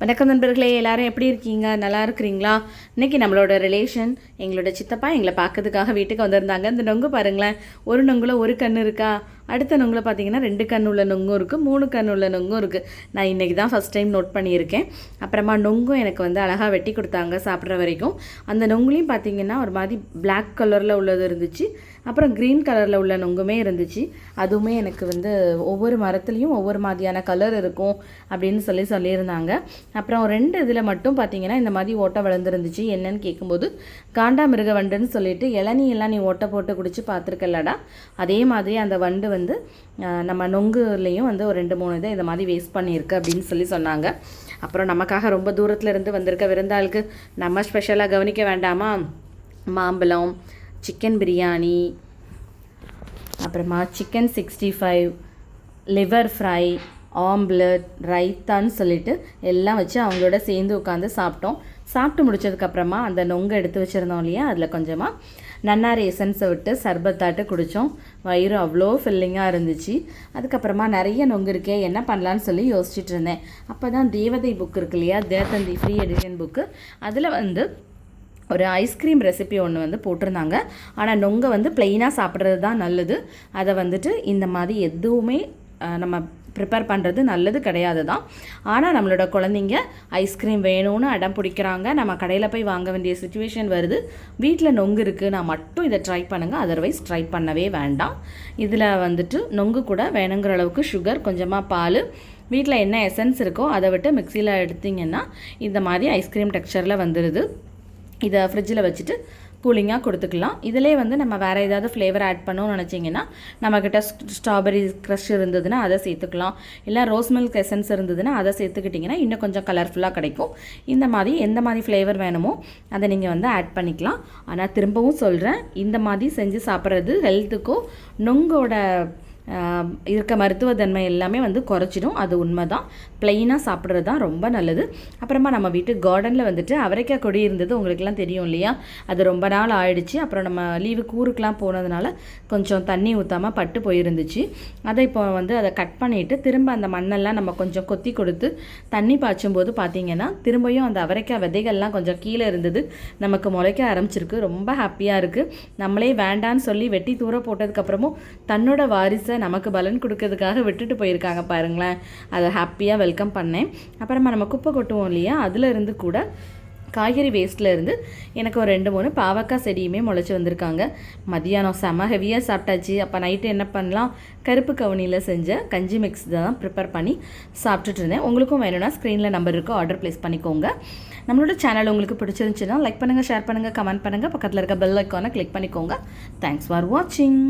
வணக்கம் நண்பர்களே, எல்லாரும் எப்படி இருக்கீங்க? நல்லா இருக்கிறீங்களா? இன்றைக்கி நம்மளோட ரிலேஷன் எங்களோட சித்தப்பா எங்களை பார்க்கறதுக்காக வீட்டுக்கு வந்திருந்தாங்க. இந்த நொங்கு பாருங்களேன், ஒரு நொங்குல ஒரு கன்று இருக்கா, அடுத்த நொங்குல பார்த்தீங்கன்னா 2 கண் உள்ள நொங்கும் இருக்குது, 3 கண் உள்ள நொங்கும் இருக்குது. நான் இன்றைக்கி தான் ஃபஸ்ட் டைம் நோட் பண்ணியிருக்கேன். அப்புறமா நொங்கும் எனக்கு அழகாக வெட்டி கொடுத்தாங்க சாப்பிட்ற வரைக்கும். அந்த நொங்குலையும் பார்த்தீங்கன்னா ஒரு மாதிரி பிளாக் கலரில் உள்ளது இருந்துச்சு, அப்புறம் க்ரீன் கலரில் உள்ள நொங்குமே இருந்துச்சு. அதுவுமே எனக்கு ஒவ்வொரு மரத்துலேயும் ஒவ்வொரு மாதிரியான கலர் இருக்கும் அப்படின்னு சொல்லியிருந்தாங்க. அப்புறம் 2 இதில் மட்டும் பார்த்தீங்கன்னா இந்த மாதிரி ஓட்டை வளர்ந்துருந்துச்சு. என்னன்னு கேட்கும்போது காண்டாமிருக வண்டுன்னு சொல்லிட்டு இளநீ ஓட்டை போட்டு குடிச்சு பார்த்துருக்கல்லடா, அதே மாதிரி அந்த வண்டு நம்ம நொங்குலேயும் ஒரு 2-3 இதை இந்த மாதிரி வேஸ்ட் பண்ணியிருக்கு அப்படின்னு சொன்னாங்க. அப்புறம் நமக்காக ரொம்ப தூரத்தில் இருந்து வந்திருக்க விருந்தாளுக்கு நம்ம ஸ்பெஷலாக கவனிக்க வேண்டாமா? மாம்பழம், சிக்கன் பிரியாணி, அப்புறமா சிக்கன் 65, லிவர் ஃப்ரை, ஆம்லெட், ரைத்தான்னு சொல்லிட்டு எல்லாம் வச்சு அவங்களோட சேர்ந்து உட்காந்து சாப்பிட்டோம். சாப்பிட்டு முடிச்சதுக்கப்புறமா அந்த நொங்கை எடுத்து வச்சுருந்தோம் இல்லையா, அதில் கொஞ்சமாக நன்னாரி எசன்ஸை விட்டு சர்பத்தாட்டு குடித்தோம். வயிறு அவ்வளோ ஃபில்லிங்காக இருந்துச்சு. அதுக்கப்புறமா நிறைய நொங்கு இருக்கே, என்ன பண்ணலான்னு சொல்லி யோசிச்சுட்டு இருந்தேன். அப்போ தான் தேவதை புக் இருக்கு இல்லையா, தினத்தந்தி ஃப்ரீ எடிஷன் புக்கு, அதில் ஒரு ஐஸ்கிரீம் ரெசிபி ஒன்று போட்டிருந்தாங்க. ஆனால் நொங்கை ப்ளெயினாக சாப்பிட்றது தான் நல்லது. அதை இந்த மாதிரி எதுவுமே நம்ம ப்ரிப்பேர் பண்ணுறது நல்லது கிடையாது தான். ஆனால் நம்மளோட குழந்தைங்க ஐஸ்கிரீம் வேணும்னு அடம் பிடிக்கிறாங்க, நம்ம கடையில் போய் வாங்க வேண்டிய சுச்சுவேஷன் வருது. வீட்டில் நொங்கு இருக்குது, நான் மட்டும் இதை ட்ரை பண்ணுங்கள், அதர்வைஸ் ட்ரை பண்ணவே வேண்டாம். இதில் நொங்கு கூட வேணுங்கிற அளவுக்கு சுகர், கொஞ்சமாக பால், வீட்டில் என்ன எசன்ஸ் இருக்கோ அதை விட்டு மிக்சியில் எடுத்திங்கன்னா இந்த மாதிரி ஐஸ்கிரீம் டெக்ஸ்சரில் வந்துடுது. இதை ஃப்ரிட்ஜில் வச்சுட்டு கூலிங்காக கொடுத்துக்கலாம். இதிலே நம்ம வேறு ஏதாவது ஃப்ளேவர் ஆட் பண்ணணும்னு நினச்சிங்கன்னா, நம்மக்கிட்ட ஸ்ட்ராபெரி க்ரஷ் இருந்ததுன்னா அதை சேர்த்துக்கலாம், இல்லை ரோஸ் மில்க் எசன்ஸ் இருந்ததுன்னா அதை சேர்த்துக்கிட்டிங்கன்னா இன்னும் கொஞ்சம் கலர்ஃபுல்லாக கிடைக்கும். இந்த மாதிரி எந்த மாதிரி ஃப்ளேவர் வேணுமோ அதை நீங்கள் ஆட் பண்ணிக்கலாம். ஆனால் திரும்பவும் சொல்கிறேன், இந்த மாதிரி செஞ்சு சாப்பிட்றது ஹெல்த்துக்கும் நொங்கோட இருக்க மருத்துவத்தன்மை எல்லாமே குறைச்சிடும். அது உண்மை தான். ப்ளெயினாக சாப்பிட்றது தான் ரொம்ப நல்லது. அப்புறமா நம்ம வீட்டு கார்டனில் அவரைக்காய் கொடி இருந்தது, உங்களுக்குலாம் தெரியும் இல்லையா, அது ரொம்ப நாள் ஆயிடுச்சு. அப்புறம் நம்ம லீவுக்கு ஊருக்கெலாம் போனதுனால கொஞ்சம் தண்ணி ஊற்றாமல் பட்டு போயிருந்துச்சு. அதை இப்போ அதை கட் பண்ணிவிட்டு திரும்ப அந்த மண்ணெல்லாம் நம்ம கொஞ்சம் கொத்தி கொடுத்து தண்ணி பாய்ச்சும் போது பார்த்திங்கன்னா திரும்பியும் அந்த அவரைக்காய் விதைகள்லாம் கொஞ்சம் கீழே இருந்தது, நமக்கு முளைக்க ஆரம்பிச்சிருக்கு. ரொம்ப ஹாப்பியாக இருக்குது. நம்மளே வேண்டான்னு சொல்லி வெட்டி தூர போட்டதுக்கப்புறமும் தன்னோட வாரிசை நமக்கு பலன் கொடுக்கறதுக்காக விட்டுட்டு போயிருக்காங்க பாருங்களேன். அதை ஹாப்பியாக வெல்கம் பண்ணேன். அப்புறமா நம்ம குப்பை கொட்டுவோம் இல்லையா, அதில் இருந்து கூட காய்கறி வேஸ்ட்டில் இருந்து எனக்கு ஒரு 2-3 பாவக்காய் செடியுமே முளைச்சி வந்திருக்காங்க. மதியானம் செம ஹெவியாக சாப்பிட்டாச்சு. அப்போ நைட்டு என்ன பண்ணலாம், கருப்பு கவுனியில் செஞ்ச கஞ்சி மிக்ஸ் தான் ப்ரிப்பேர் பண்ணி சாப்பிட்டுட்டு இருந்தேன். உங்களுக்கும் வேணும்னா ஸ்க்ரீனில் நம்பர் இருக்குது, ஆர்டர் ப்ளேஸ் பண்ணிக்கோங்க. நம்மளோட சேனல் உங்களுக்கு பிடிச்சிருந்துச்சுன்னா லைக் பண்ணுங்கள், ஷேர் பண்ணுங்கள், கமெண்ட் பண்ணுங்கள், பக்கத்தில் இருக்க பெல் ஐக்கானை கிளிக் பண்ணிக்கோங்க. தேங்க்ஸ் ஃபார் வாட்சிங்.